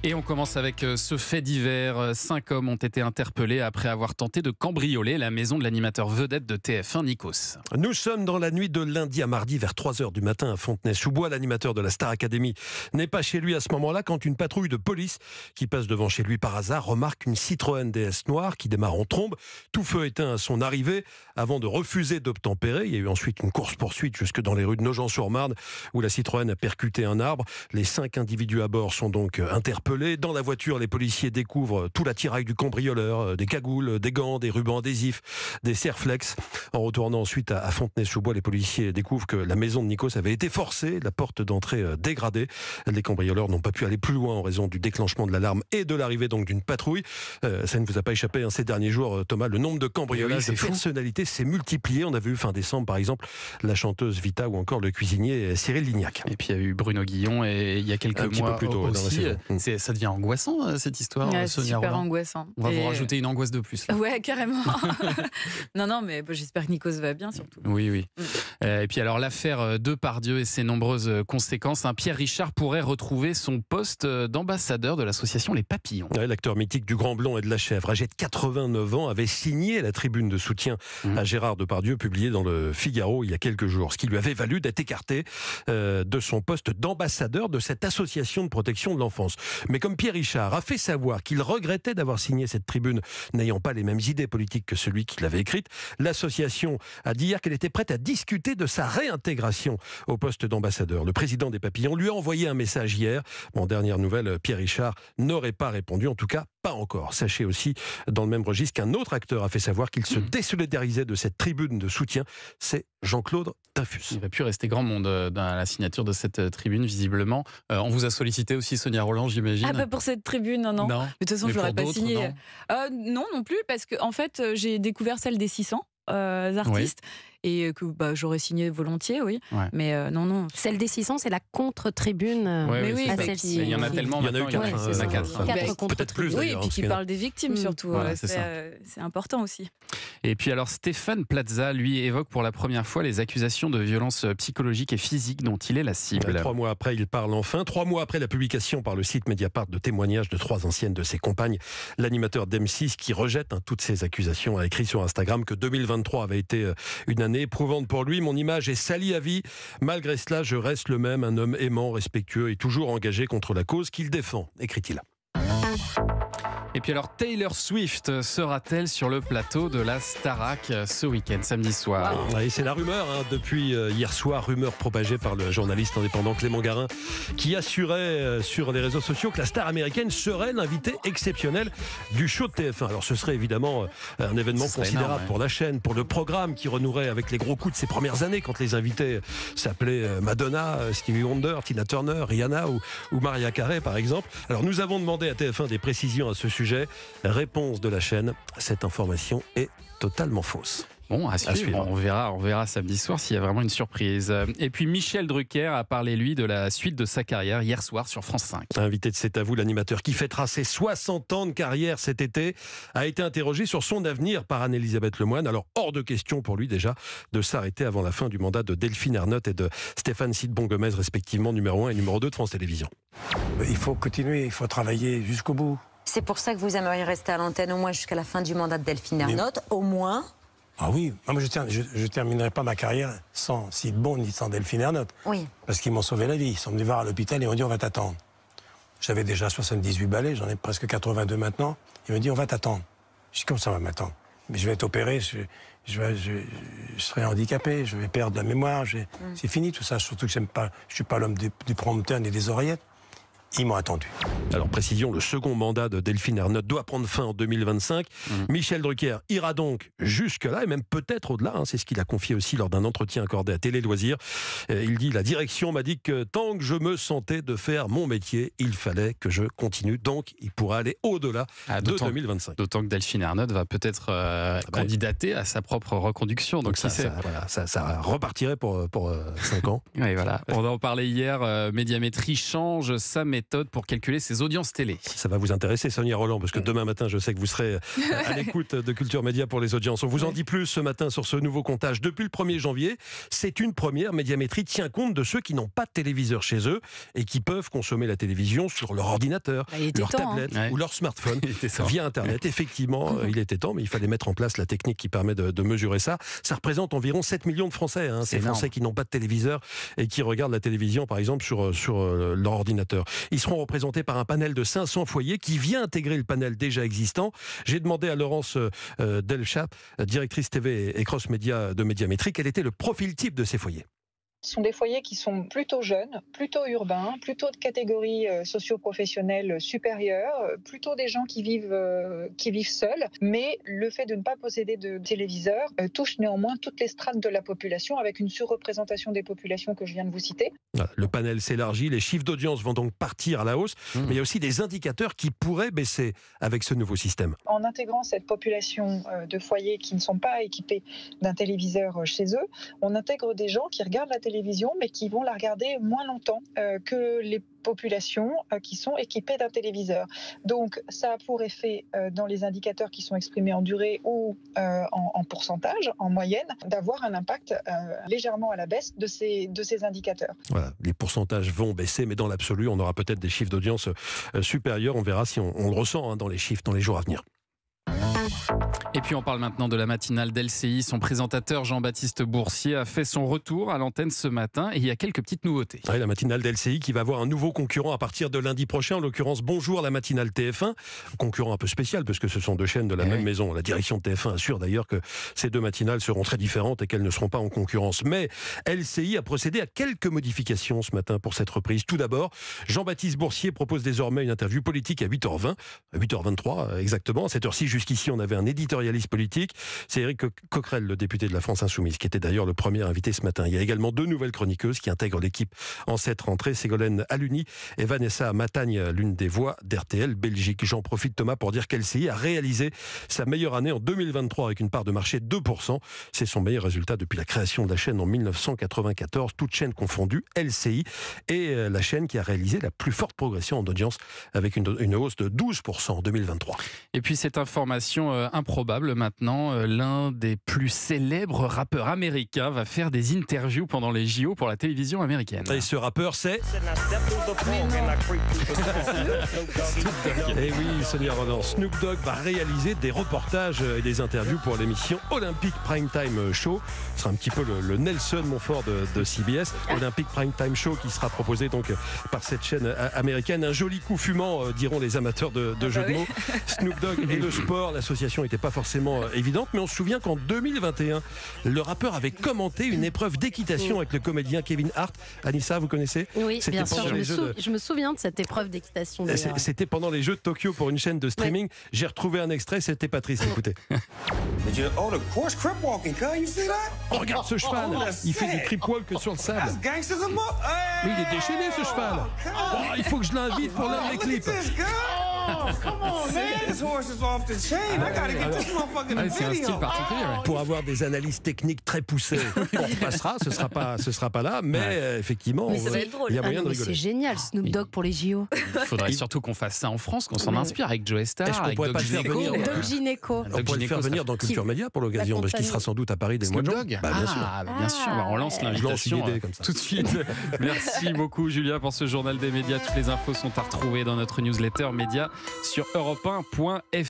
Et on commence avec ce fait divers. 5 hommes ont été interpellés après avoir tenté de cambrioler la maison de l'animateur vedette de TF1, Nikos. Nous sommes dans la nuit de lundi à mardi vers 3h du matin à Fontenay-sous-Bois. L'animateur de la Star Academy n'est pas chez lui à ce moment-là quand une patrouille de police qui passe devant chez lui par hasard remarque une Citroën DS noire qui démarre en trombe. Tout feu éteint à son arrivée avant de refuser d'obtempérer. Il y a eu ensuite une course-poursuite jusque dans les rues de Nogent-sur-Marne où la Citroën a percuté un arbre. Les 5 individus à bord sont donc interpellés. Dans la voiture, les policiers découvrent tout l'attirail du cambrioleur, des cagoules, des gants, des rubans adhésifs, des serflex. En retournant ensuite à Fontenay-sous-Bois, les policiers découvrent que la maison de Nikos avait été forcée, la porte d'entrée dégradée. Les cambrioleurs n'ont pas pu aller plus loin en raison du déclenchement de l'alarme et de l'arrivée donc d'une patrouille. Ça ne vous a pas échappé ces derniers jours, Thomas, le nombre de cambriolages de personnalités s'est multiplié. On a vu fin décembre, par exemple, la chanteuse Vita ou encore le cuisinier Cyril Lignac. Et puis il y a eu Bruno Guillon et il y a quelques mois plus tôt aussi. Ça devient angoissant cette histoire, ouais, Sonia super Rolland. Angoissant. On va vous rajouter une angoisse de plus. Là. Ouais, carrément. non, mais j'espère que Nikos va bien surtout. Oui. Et puis alors l'affaire Depardieu et ses nombreuses conséquences. Pierre Richard pourrait retrouver son poste d'ambassadeur de l'association Les Papillons. Ouais, l'acteur mythique du Grand Blond et de la Chèvre, âgé de 89 ans, avait signé la tribune de soutien à Gérard Depardieu, publiée dans le Figaro il y a quelques jours, ce qui lui avait valu d'être écarté de son poste d'ambassadeur de cette association de protection de l'enfance. Mais comme Pierre Richard a fait savoir qu'il regrettait d'avoir signé cette tribune n'ayant pas les mêmes idées politiques que celui qui l'avait écrite, l'association a dit hier qu'elle était prête à discuter de sa réintégration au poste d'ambassadeur. Le président des Papillons lui a envoyé un message hier. Bon, dernière nouvelle, Pierre Richard n'aurait pas répondu, en tout cas pas encore. Sachez aussi, dans le même registre, qu'un autre acteur a fait savoir qu'il se désolidarisait de cette tribune de soutien. C'est Jean-Claude Tinfus. Il va plus rester grand monde dans la signature de cette tribune, visiblement. On vous a sollicité aussi, Sonia Rolland, j'imagine. Ah, pas pour cette tribune, non. Non. Mais de toute façon, je l'aurais pas signé. Non plus, parce que en fait, j'ai découvert celle des 600 artistes. Oui. Et que j'aurais signé volontiers, oui. Ouais. Mais non. Celle des 600, c'est la contre-tribune. Mais oui, celle-ci. Il y en a tellement. Il y en a eu 4. Il y en a 4. Peut-être plus. Oui, et puis qui parle des victimes surtout. Voilà, c'est important aussi. Et puis alors Stéphane Plaza, lui, évoque pour la première fois les accusations de violences psychologiques et physiques dont il est la cible. 3 mois après, il parle enfin. 3 mois après la publication par le site Mediapart de témoignages de 3 anciennes de ses compagnes, l'animateur d'M6 qui rejette toutes ces accusations a écrit sur Instagram que 2023 avait été une année éprouvante pour lui. Mon image est salie à vie. Malgré cela, je reste le même, un homme aimant, respectueux et toujours engagé contre la cause qu'il défend, écrit-il. Et puis alors, Taylor Swift sera-t-elle sur le plateau de la Starac ce week-end, samedi soir? Oui, c'est la rumeur, depuis hier soir, rumeur propagée par le journaliste indépendant Clément Garin, qui assurait sur les réseaux sociaux que la star américaine serait l'invitée exceptionnelle du show de TF1. Alors ce serait évidemment un événement considérable énorme, pour la chaîne, pour le programme qui renouerait avec les gros coups de ces premières années, quand les invités s'appelaient Madonna, Stevie Wonder, Tina Turner, Rihanna ou Mariah Carey par exemple. Alors nous avons demandé à TF1 des précisions à ce sujet. Réponse de la chaîne, cette information est totalement fausse. Bon, à suivre. On verra samedi soir s'il y a vraiment une surprise. Et puis Michel Drucker a parlé, lui, de la suite de sa carrière hier soir sur France 5. Invité de C'est à vous, l'animateur qui fêtera ses 60 ans de carrière cet été, a été interrogé sur son avenir par Anne-Elisabeth Lemoine. Alors, hors de question pour lui déjà de s'arrêter avant la fin du mandat de Delphine Ernotte et de Stéphane Sidbon-Gomez, respectivement numéro 1 et numéro 2 de France Télévisions. Il faut continuer, il faut travailler jusqu'au bout. C'est pour ça que vous aimeriez rester à l'antenne au moins jusqu'à la fin du mandat de Delphine Ernotte, au moins. Ah oui, moi je terminerai pas ma carrière sans Sidbon ni sans Delphine Ernotte. Oui. Parce qu'ils m'ont sauvé la vie. Ils sont venus voir à l'hôpital et ils m'ont dit on va t'attendre. J'avais déjà 78 balais, j'en ai presque 82 maintenant. Ils m'ont dit on va t'attendre. Je dis comme ça on va m'attendre. Mais je vais être opéré, je serai handicapé, je vais perdre la mémoire. C'est fini tout ça, surtout que je suis pas l'homme du prompteur ni des oreillettes. Ils m'ont attendu. Alors précision, le second mandat de Delphine Ernotte doit prendre fin en 2025. Michel Drucker ira donc jusque-là et même peut-être au-delà. C'est ce qu'il a confié aussi lors d'un entretien accordé à Télé Loisirs. Il dit « La direction m'a dit que tant que je me sentais de faire mon métier, il fallait que je continue. » Donc il pourra aller au-delà de 2025. D'autant que Delphine Ernotte va peut-être candidater à sa propre reconduction. Donc ça repartirait pour 5 ans. Oui, voilà. On en parlait hier. Médiamétrie change sa méthode pour calculer ses ses audiences télé. Ça va vous intéresser, Sonia Rolland, parce que demain matin, je sais que vous serez à l'écoute de Culture Média pour les audiences. On vous en dit plus ce matin sur ce nouveau comptage. Depuis le 1er janvier, c'est une première. Médiamétrie tient compte de ceux qui n'ont pas de téléviseur chez eux et qui peuvent consommer la télévision sur leur ordinateur, leur tablette ou leur smartphone via Internet. Effectivement, il était temps, mais il fallait mettre en place la technique qui permet de mesurer ça. Ça représente environ 7 millions de Français. Ces Français qui n'ont pas de téléviseur et qui regardent la télévision, par exemple, sur leur ordinateur. Ils seront représentés par un panel de 500 foyers qui vient intégrer le panel déjà existant. J'ai demandé à Laurence Delchat, directrice TV et cross-média de Médiamétrie, quel était le profil type de ces foyers. Ce sont des foyers qui sont plutôt jeunes, plutôt urbains, plutôt de catégorie socio-professionnelle supérieure, plutôt des gens qui vivent seuls. Mais le fait de ne pas posséder de téléviseur touche néanmoins toutes les strates de la population, avec une surreprésentation des populations que je viens de vous citer. Le panel s'élargit, les chiffres d'audience vont donc partir à la hausse, mais il y a aussi des indicateurs qui pourraient baisser avec ce nouveau système. En intégrant cette population de foyers qui ne sont pas équipés d'un téléviseur chez eux, on intègre des gens qui regardent la télévision, mais qui vont la regarder moins longtemps que les populations qui sont équipées d'un téléviseur. Donc ça a pour effet, dans les indicateurs qui sont exprimés en durée ou en pourcentage, en moyenne, d'avoir un impact légèrement à la baisse de ces indicateurs. Voilà, les pourcentages vont baisser, mais dans l'absolu, on aura peut-être des chiffres d'audience supérieurs. On verra si on le ressent dans les chiffres dans les jours à venir. Et puis on parle maintenant de la matinale d'LCI. Son présentateur Jean-Baptiste Boursier a fait son retour à l'antenne ce matin et il y a quelques petites nouveautés. Oui, la matinale d'LCI qui va avoir un nouveau concurrent à partir de lundi prochain, en l'occurrence Bonjour la matinale TF1. Concurrent un peu spécial parce que ce sont deux chaînes de la même maison. La direction de TF1 assure d'ailleurs que ces deux matinales seront très différentes et qu'elles ne seront pas en concurrence. Mais LCI a procédé à quelques modifications ce matin pour cette reprise. Tout d'abord, Jean-Baptiste Boursier propose désormais une interview politique à 8h20, à 8h23 exactement. À cette heure-ci, jusqu'ici, on avait un éditorialiste politique. C'est Éric Coquerel, le député de la France Insoumise, qui était d'ailleurs le premier invité ce matin. Il y a également deux nouvelles chroniqueuses qui intègrent l'équipe en cette rentrée, Ségolène Aluni et Vanessa Matagne, l'une des voix d'RTL Belgique. J'en profite, Thomas, pour dire qu'LCI a réalisé sa meilleure année en 2023 avec une part de marché de 2%. C'est son meilleur résultat depuis la création de la chaîne en 1994, toute chaîne confondue. LCI est la chaîne qui a réalisé la plus forte progression en audience avec une hausse de 12% en 2023. Et puis cette information improbable maintenant, l'un des plus célèbres rappeurs américains va faire des interviews pendant les JO pour la télévision américaine. Et ce rappeur, c'est... Et oui, Sonia Rolland, Snoop Dogg va réaliser des reportages et des interviews pour l'émission Olympic Primetime Show. Ce sera un petit peu le Nelson Montfort de CBS. Olympic Primetime Show qui sera proposé donc par cette chaîne américaine. Un joli coup fumant, diront les amateurs de jeux de mots. Snoop Dogg et le sport, l'association n'était pas forcément évidente, mais on se souvient qu'en 2021, le rappeur avait commenté une épreuve d'équitation avec le comédien Kevin Hart. Anissa, vous connaissez? Oui, bien sûr, je me souviens de cette épreuve d'équitation. C'était pendant les Jeux de Tokyo pour une chaîne de streaming. Ouais. J'ai retrouvé un extrait, c'était pas triste, écoutez. Oh, regarde ce cheval, il fait du crip walk sur le sable. Mais il est déchaîné ce cheval. Oh, il faut que je l'invite pour l'un des clips. C'est un style particulier. Pour avoir des analyses techniques très poussées, on repassera, ce sera pas là, mais effectivement, mais ça va être drôle. Il y a moyen de rigoler. C'est génial, Snoop Dogg pour les JO. Il faudrait surtout qu'on fasse ça en France, qu'on s'en inspire avec Joe Star, avec Doc Gynéco. On pourrait le faire venir dans Culture Média pour l'occasion, parce qu'il sera sans doute à Paris des mois de juin. Bien sûr. On lance l'invitation tout de suite. Merci beaucoup Julia pour ce journal des médias. Toutes les infos sont à retrouver dans notre newsletter média sur europe1.fr.